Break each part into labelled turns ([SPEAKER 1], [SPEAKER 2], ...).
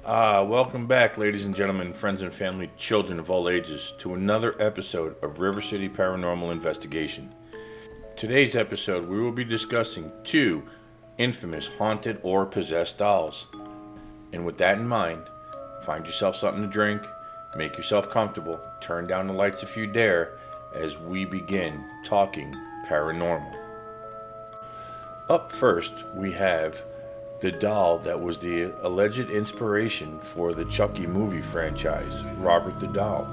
[SPEAKER 1] Welcome back, ladies and gentlemen, friends and family, children of all ages, to another episode of River City Paranormal Investigation. Today's episode, we will be discussing two infamous haunted or possessed dolls. And with that in mind, find yourself something to drink, make yourself comfortable, turn down the lights if you dare, as we begin talking paranormal. Up first, we have the doll that was the alleged inspiration for the Chucky movie franchise, Robert the Doll.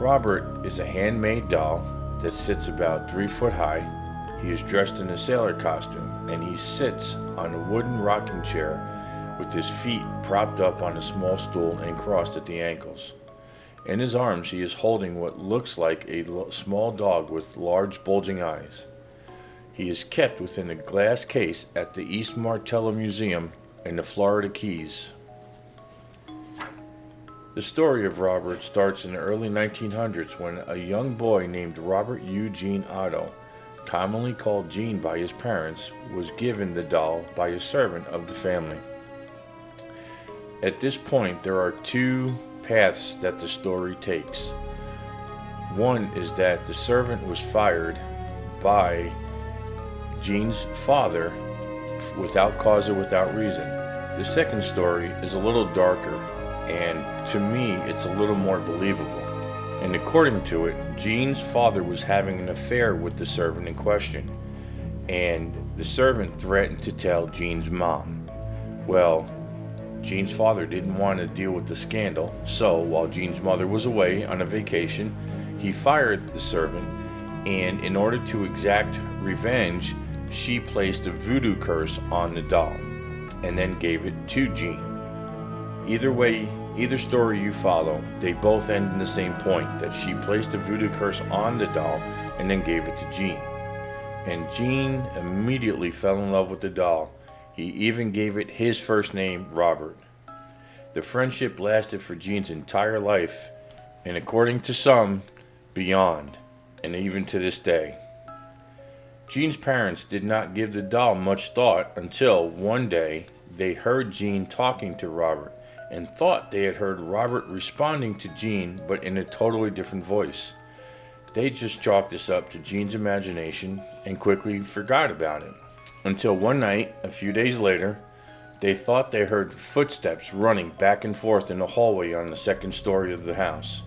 [SPEAKER 1] Robert is a handmade doll that sits about 3 foot high. He is dressed in a sailor costume and he sits on a wooden rocking chair with his feet propped up on a small stool and crossed at the ankles. In his arms he is holding what looks like a small dog with large bulging eyes. He is kept within a glass case at the East Martello Museum in the Florida Keys. The story of Robert starts in the early 1900s when a young boy named Robert Eugene Otto, commonly called Gene by his parents, was given the doll by a servant of the family. At this point, there are two paths that the story takes. One is that the servant was fired by Gene's father without cause or without reason. The second story is a little darker, and to me it's a little more believable. And according to it, Gene's father was having an affair with the servant in question, and the servant threatened to tell Gene's mom. Well, Gene's father didn't want to deal with the scandal, so while Gene's mother was away on a vacation, he fired the servant, and in order to exact revenge, she placed a voodoo curse on the doll and then gave it to Gene. Either way, either story you follow, they both end in the same point, that she placed a voodoo curse on the doll and then gave it to Gene. And Gene immediately fell in love with the doll. He even gave it his first name, Robert. The friendship lasted for Gene's entire life, and according to some, beyond, and even to this day. Gene's parents did not give the doll much thought until one day they heard Gene talking to Robert and thought they had heard Robert responding to Gene but in a totally different voice. They just chalked this up to Gene's imagination and quickly forgot about it. Until one night, a few days later, they thought they heard footsteps running back and forth in the hallway on the second story of the house.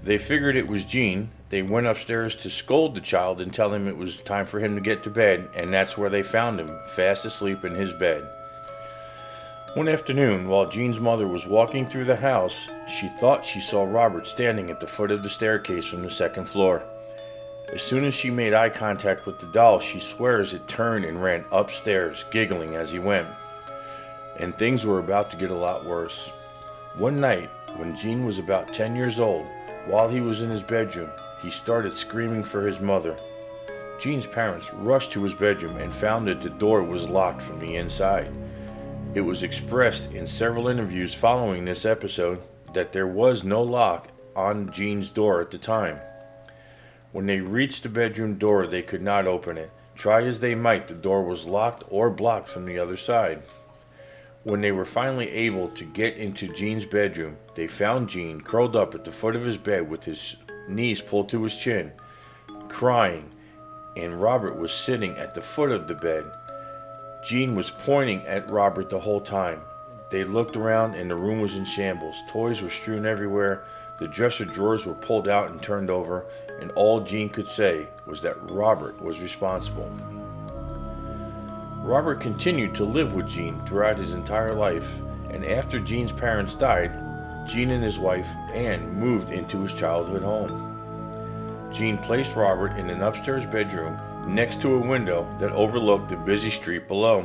[SPEAKER 1] They figured it was Gene. They went upstairs to scold the child and tell him it was time for him to get to bed, and that's where they found him, fast asleep in his bed. One afternoon, while Gene's mother was walking through the house, she thought she saw Robert standing at the foot of the staircase from the second floor. As soon as she made eye contact with the doll, she swears it turned and ran upstairs, giggling as he went. And things were about to get a lot worse. One night, when Gene was about 10 years old, while he was in his bedroom, he started screaming for his mother. Gene's parents rushed to his bedroom and found that the door was locked from the inside. It was expressed in several interviews following this episode that there was no lock on Gene's door at the time. When they reached the bedroom door, they could not open it. Try as they might, the door was locked or blocked from the other side. When they were finally able to get into Gene's bedroom, they found Gene curled up at the foot of his bed with his knees pulled to his chin, crying, and Robert was sitting at the foot of the bed. Gene was pointing at Robert the whole time. They looked around and the room was in shambles. Toys were strewn everywhere. The dresser drawers were pulled out and turned over, and all Gene could say was that Robert was responsible. Robert continued to live with Gene throughout his entire life, and after Gene's parents died, Gene and his wife, Anne, moved into his childhood home. Gene placed Robert in an upstairs bedroom next to a window that overlooked the busy street below.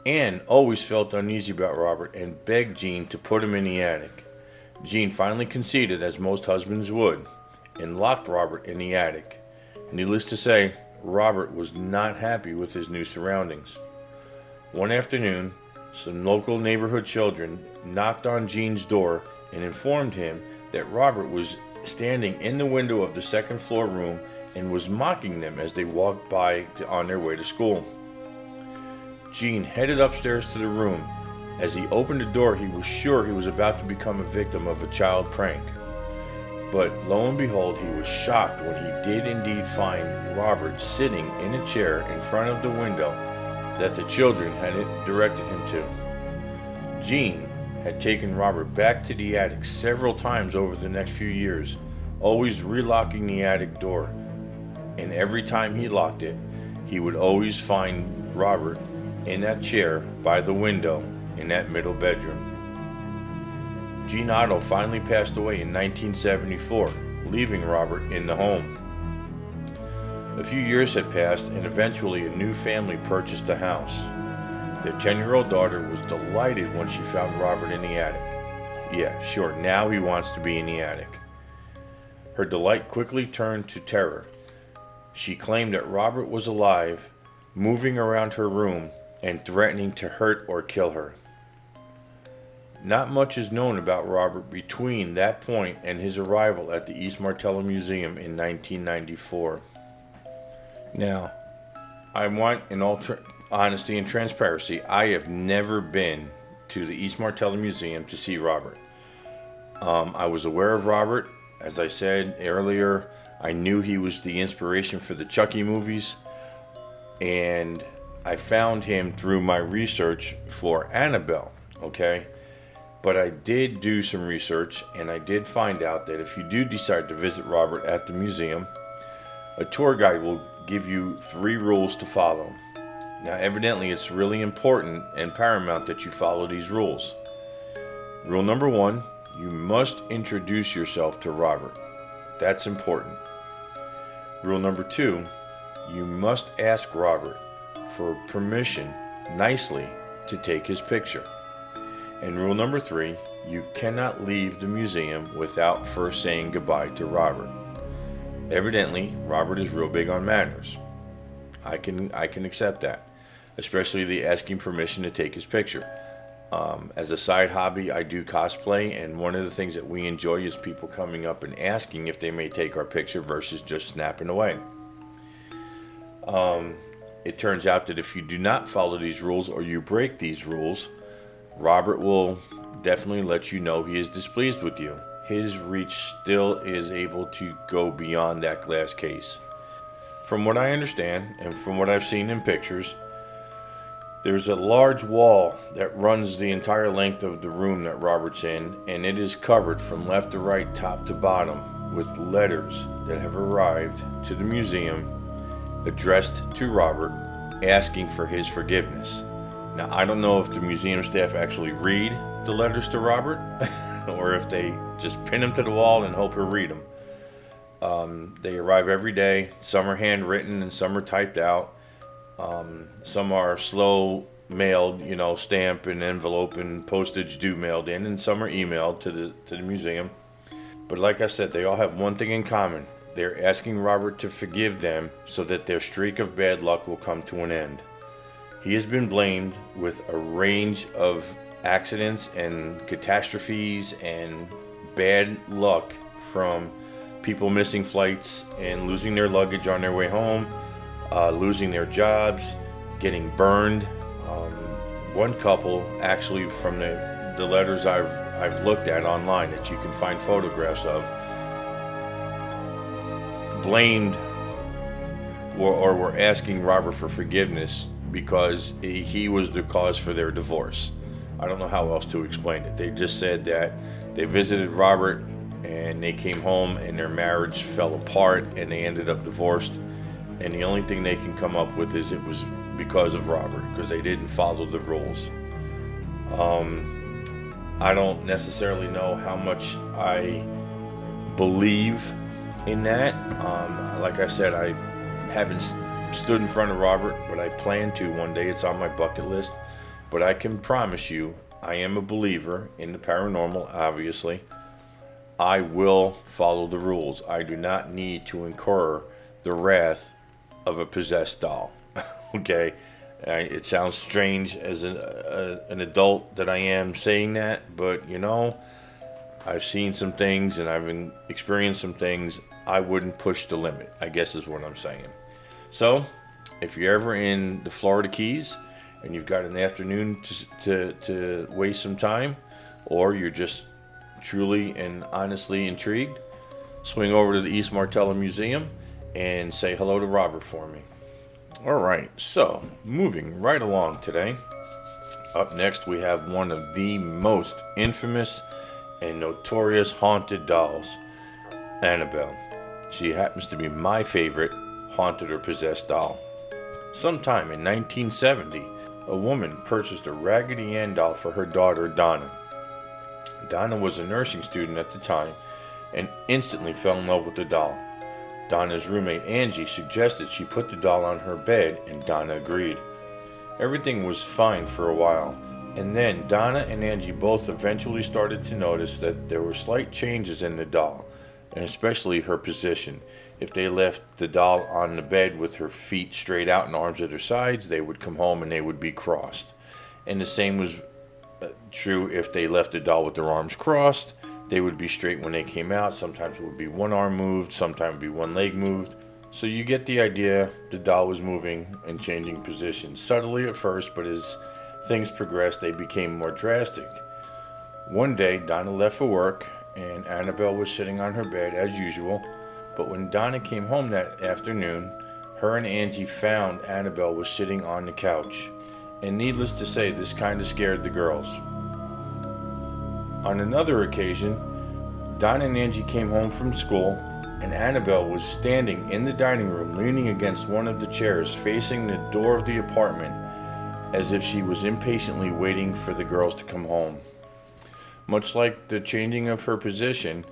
[SPEAKER 1] Anne always felt uneasy about Robert and begged Gene to put him in the attic. Gene finally conceded, as most husbands would, and locked Robert in the attic. Needless to say, Robert was not happy with his new surroundings. One afternoon, some local neighborhood children knocked on Gene's door and informed him that Robert was standing in the window of the second floor room and was mocking them as they walked by on their way to school. Gene headed upstairs to the room As he opened the door, he was sure he was about to become a victim of a child prank. But lo and behold, he was shocked when he did indeed find Robert sitting in a chair in front of the window that the children had directed him to. Jean had taken Robert back to the attic several times over the next few years, always relocking the attic door. And every time he locked it, he would always find Robert in that chair by the window in that middle bedroom. Jean Otto finally passed away in 1974, leaving Robert in the home. A few years had passed, and eventually a new family purchased the house. Their 10-year-old daughter was delighted when she found Robert in the attic. Yeah, sure, now he wants to be in the attic. Her delight quickly turned to terror. She claimed that Robert was alive, moving around her room, and threatening to hurt or kill her. Not much is known about Robert between that point and his arrival at the East Martello Museum in 1994. Now, I want, in all honesty and transparency, I have never been to the East Martello Museum to see Robert. I was aware of Robert. As I said earlier, I knew he was the inspiration for the Chucky movies, and I found him through my research for Annabelle, okay? But I did do some research, and I did find out that if you do decide to visit Robert at the museum, a tour guide will give you 3 rules to follow. Now, evidently, it's really important and paramount that you follow these rules. Rule number 1, you must introduce yourself to Robert. That's important. Rule number 2, you must ask Robert for permission, nicely, to take his picture. And rule number 3, you cannot leave the museum without first saying goodbye to Robert. Evidently, Robert is real big on manners. I can accept that, especially the asking permission to take his picture. As a side hobby, I do cosplay, and one of the things that we enjoy is people coming up and asking if they may take our picture versus just snapping away. It turns out that if you do not follow these rules or you break these rules, Robert will definitely let you know he is displeased with you. His reach still is able to go beyond that glass case. From what I understand, and from what I've seen in pictures, there's a large wall that runs the entire length of the room that Robert's in, and it is covered from left to right, top to bottom, with letters that have arrived to the museum addressed to Robert, asking for his forgiveness. Now, I don't know if the museum staff actually read the letters to Robert or if they just pin them to the wall and hope he'll read them. They arrive every day. Some are handwritten and some are typed out. Some are slow mailed, stamp and envelope and postage due mailed in, and some are emailed to the museum. But like I said, they all have one thing in common. They're asking Robert to forgive them so that their streak of bad luck will come to an end. He has been blamed with a range of accidents and catastrophes and bad luck, from people missing flights and losing their luggage on their way home, losing their jobs, getting burned. One couple, actually, from the letters I've looked at online that you can find photographs of, blamed or were asking Robert for forgiveness because he was the cause for their divorce. I don't know how else to explain it. They just said that they visited Robert and they came home and their marriage fell apart and they ended up divorced. And the only thing they can come up with is it was because of Robert, because they didn't follow the rules. I don't necessarily know how much I believe in that. Like I said, I haven't stood in front of Robert, but I plan to one day. It's on my bucket list. But I can promise you, I am a believer in the paranormal, obviously. I will follow the rules. I do not need to incur the wrath of a possessed doll. Okay? It sounds strange as an adult that I am saying that, but I've seen some things and I've experienced some things. I wouldn't push the limit, I guess is what I'm saying. So, if you're ever in the Florida Keys and you've got an afternoon to waste some time, or you're just truly and honestly intrigued, swing over to the East Martella Museum and say hello to Robert for me. Alright, so moving right along today. Up next, we have one of the most infamous and notorious haunted dolls, Annabelle. She happens to be my favorite haunted or possessed doll. Sometime in 1970, a woman purchased a Raggedy Ann doll for her daughter, Donna. Donna was a nursing student at the time and instantly fell in love with the doll. Donna's roommate, Angie, suggested she put the doll on her bed, and Donna agreed. Everything was fine for a while, and then Donna and Angie both eventually started to notice that there were slight changes in the doll, and especially her position. If they left the doll on the bed with her feet straight out and arms at her sides, they would come home and they would be crossed. And the same was true if they left the doll with their arms crossed. They would be straight when they came out. Sometimes it would be one arm moved, sometimes it would be one leg moved. So you get the idea, the doll was moving and changing positions. Subtly at first, but as things progressed, they became more drastic. One day, Donna left for work, and Annabelle was sitting on her bed as usual. But when Donna came home that afternoon, her and Angie found Annabelle was sitting on the couch. And needless to say, this kind of scared the girls. On another occasion, Donna and Angie came home from school, and Annabelle was standing in the dining room leaning against one of the chairs facing the door of the apartment as if she was impatiently waiting for the girls to come home. Much like the changing of her position,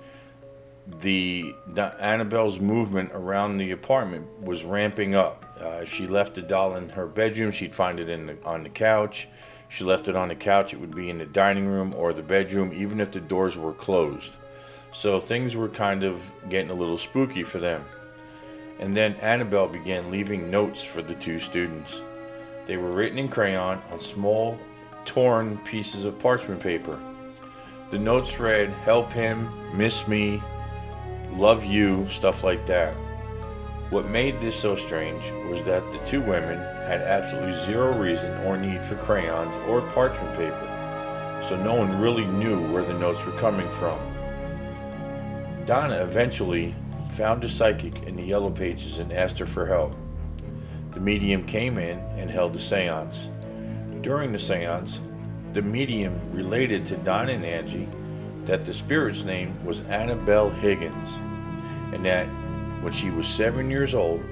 [SPEAKER 1] Annabelle's movement around the apartment was ramping up. If she left the doll in her bedroom, she'd find it on the couch. If she left it on the couch, it would be in the dining room or the bedroom, even if the doors were closed. So things were kind of getting a little spooky for them. And then Annabelle began leaving notes for the two students. They were written in crayon on small, torn pieces of parchment paper. The notes read, "Help him," "Miss me," "Love you," stuff like that. What made this so strange was that the two women had absolutely zero reason or need for crayons or parchment paper, so no one really knew where the notes were coming from. Donna eventually found a psychic in the Yellow Pages and asked her for help. The medium came in and held a seance. During the seance, the medium related to Donna and Angie that the spirit's name was Annabelle Higgins, and that when she was 7 years old,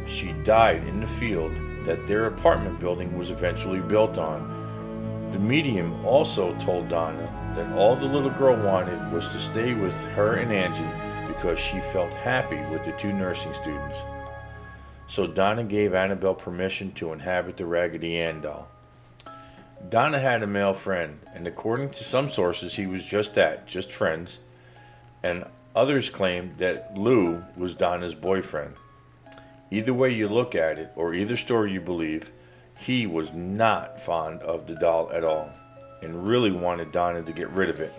[SPEAKER 1] she died in the field that their apartment building was eventually built on. The medium also told Donna that all the little girl wanted was to stay with her and Angie because she felt happy with the two nursing students. So Donna gave Annabelle permission to inhabit the Raggedy Ann doll. Donna had a male friend, and according to some sources, he was just that, just friends, and others claimed that Lou was Donna's boyfriend. Either way you look at it, or either story you believe, he was not fond of the doll at all, and really wanted Donna to get rid of it.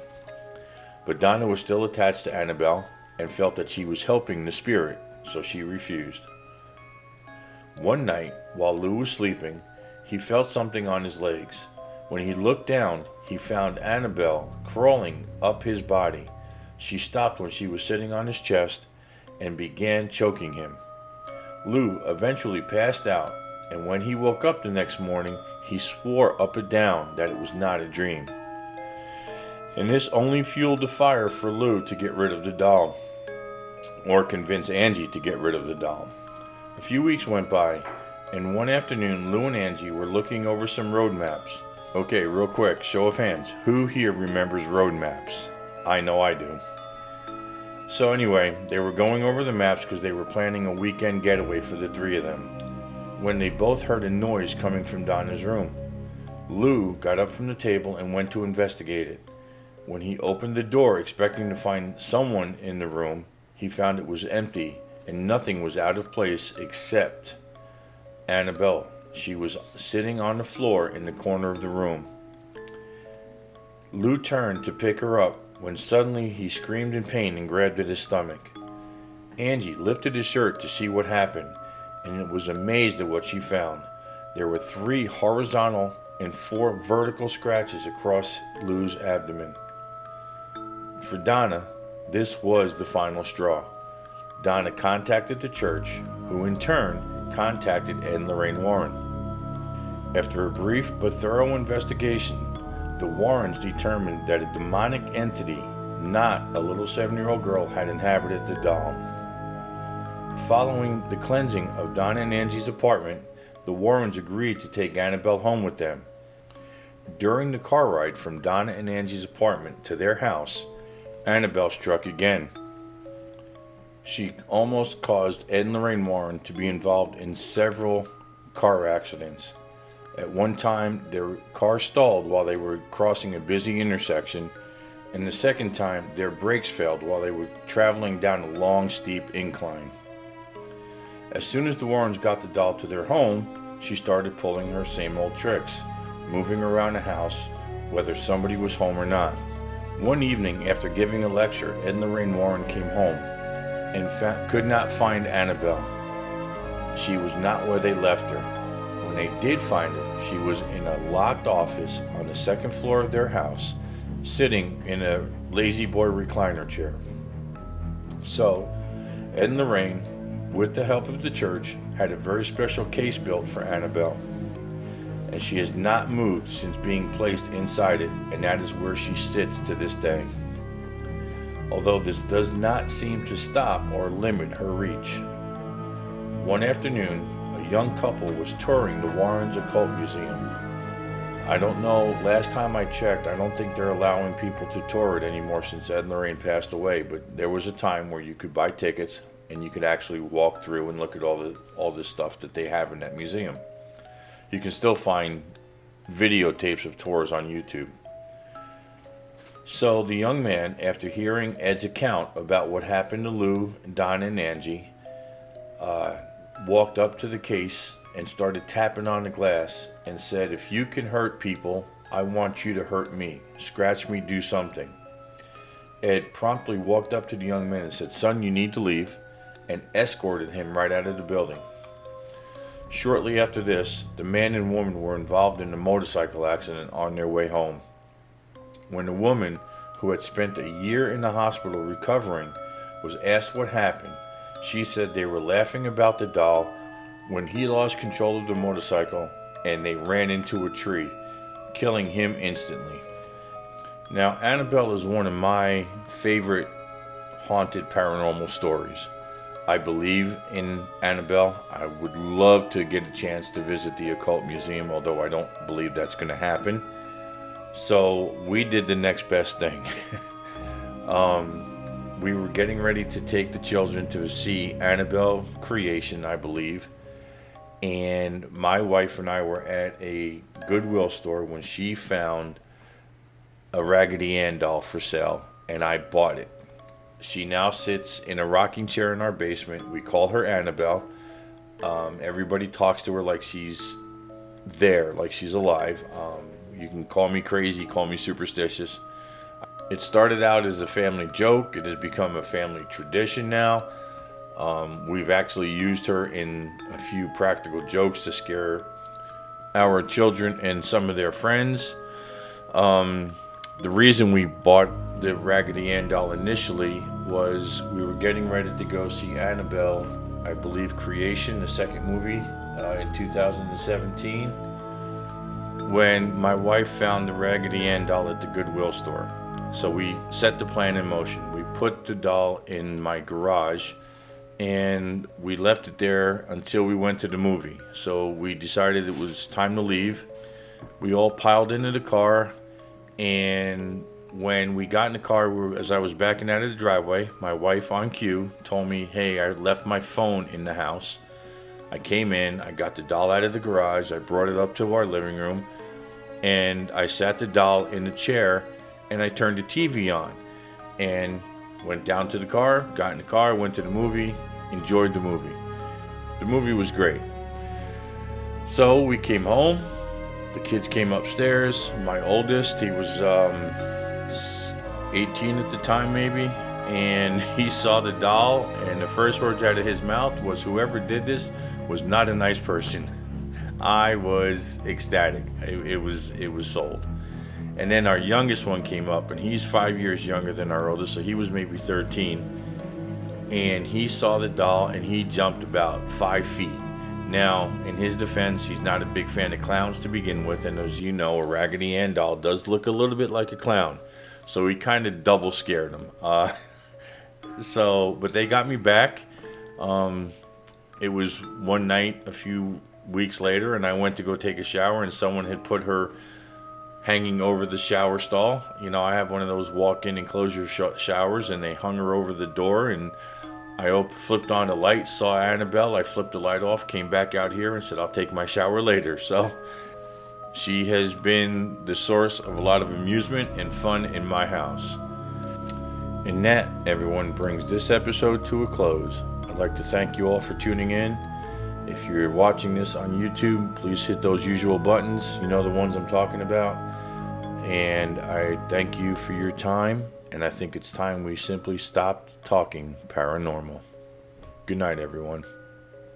[SPEAKER 1] But Donna was still attached to Annabelle, and felt that she was helping the spirit, so she refused. One night, while Lou was sleeping, he felt something on his legs. When he looked down, he found Annabelle crawling up his body. She stopped when she was sitting on his chest and began choking him. Lou eventually passed out, and when he woke up the next morning, he swore up and down that it was not a dream. And this only fueled the fire for Lou to get rid of the doll, or convince Angie to get rid of the doll. A few weeks went by, and one afternoon, Lou and Angie were looking over some road maps. Okay, real quick, show of hands. Who here remembers road maps? I know I do. So anyway, they were going over the maps because they were planning a weekend getaway for the three of them, when they both heard a noise coming from Donna's room. Lou got up from the table and went to investigate it. When he opened the door expecting to find someone in the room, he found it was empty and nothing was out of place except Annabelle. She was sitting on the floor in the corner of the room. Lou turned to pick her up when suddenly he screamed in pain and grabbed at his stomach. Angie lifted his shirt to see what happened and was amazed at what she found. There were 3 horizontal and 4 vertical scratches across Lou's abdomen. For Donna, this was the final straw. Donna contacted the church, who in turn contacted Ed and Lorraine Warren. After a brief but thorough investigation, the Warrens determined that a demonic entity, not a little 7-year-old girl, had inhabited the doll. Following the cleansing of Donna and Angie's apartment, the Warrens agreed to take Annabelle home with them. During the car ride from Donna and Angie's apartment to their house, Annabelle struck again. She almost caused Ed and Lorraine Warren to be involved in several car accidents. At one time, their car stalled while they were crossing a busy intersection, and the second time, their brakes failed while they were traveling down a long, steep incline. As soon as the Warrens got the doll to their home, she started pulling her same old tricks, moving around the house, whether somebody was home or not. One evening, after giving a lecture, Ed and Lorraine Warren came home and could not find Annabelle. She was not where they left her. When they did find her, she was in a locked office on the second floor of their house, sitting in a lazy boy recliner chair. So, Ed and Lorraine, with the help of the church, had a very special case built for Annabelle. And she has not moved since being placed inside it, and that is where she sits to this day. Although this does not seem to stop or limit her reach. One afternoon, a young couple was touring the Warrens Occult Museum. I don't know, last time I checked, I don't think they're allowing people to tour it anymore since Ed and Lorraine passed away, but there was a time where you could buy tickets and you could actually walk through and look at all the stuff that they have in that museum. You can still find videotapes of tours on YouTube. So the young man, after hearing Ed's account about what happened to Lou, Donna, and Angie, walked up to the case and started tapping on the glass and said, "If you can hurt people, I want you to hurt me. Scratch me, do something." Ed promptly walked up to the young man and said, "Son, you need to leave," and escorted him right out of the building. Shortly after this, the man and woman were involved in a motorcycle accident on their way home. When the woman, who had spent a year in the hospital recovering, was asked what happened, she said they were laughing about the doll when he lost control of the motorcycle and they ran into a tree, killing him instantly. Now, Annabelle is one of my favorite haunted paranormal stories. I believe in Annabelle. I would love to get a chance to visit the Occult Museum, although I don't believe that's going to happen. So we did the next best thing. We were getting ready to take the children to see Annabelle Creation, I believe. And my wife and I were at a Goodwill store when she found a Raggedy Ann doll for sale, and I bought it. She now sits in a rocking chair in our basement. We call her Annabelle. Everybody talks to her like she's there, like she's alive. You can call me crazy, call me superstitious. It started out as a family joke. It has become a family tradition now. We've actually used her in a few practical jokes to scare our children and some of their friends. The reason we bought the Raggedy Ann doll initially was we were getting ready to go see Annabelle, I believe Creation, the second movie, in 2017, when my wife found the Raggedy Ann doll at the Goodwill store. So we set the plan in motion. We put the doll in my garage and we left it there until we went to the movie. So we decided it was time to leave. We all piled into the car, and when we got in the car, as I was backing out of the driveway, my wife on cue told me, "Hey, I left my phone in the house." I came in, I got the doll out of the garage, I brought it up to our living room, and I sat the doll in the chair, and I turned the TV on, and went down to the car, got in the car, went to the movie, enjoyed the movie. The movie was great. So we came home, the kids came upstairs. My oldest, he was 18 at the time maybe, and he saw the doll, and the first words out of his mouth was, "Whoever did this was not a nice person." I was ecstatic. It was sold. And then our youngest one came up, and he's 5 years younger than our oldest, so he was maybe 13. And he saw the doll, and he jumped about 5 feet. Now, in his defense, he's not a big fan of clowns to begin with, and as you know, a Raggedy Ann doll does look a little bit like a clown. So he kind of double scared him. But they got me back. It was one night a few weeks later, and I went to go take a shower, and someone had put her hanging over the shower stall. I have one of those walk-in enclosure showers, and they hung her over the door, and I flipped on the light, saw Annabelle. I flipped the light off, came back out here, and said, I'll take my shower later. So she has been the source of a lot of amusement and fun in my house. And that, everyone, brings this episode to a close. I'd like to thank you all for tuning in. If you're watching this on YouTube, please hit those usual buttons. You know the ones I'm talking about. And I thank you for your time. And I think it's time we simply stopped talking paranormal. Good night, everyone.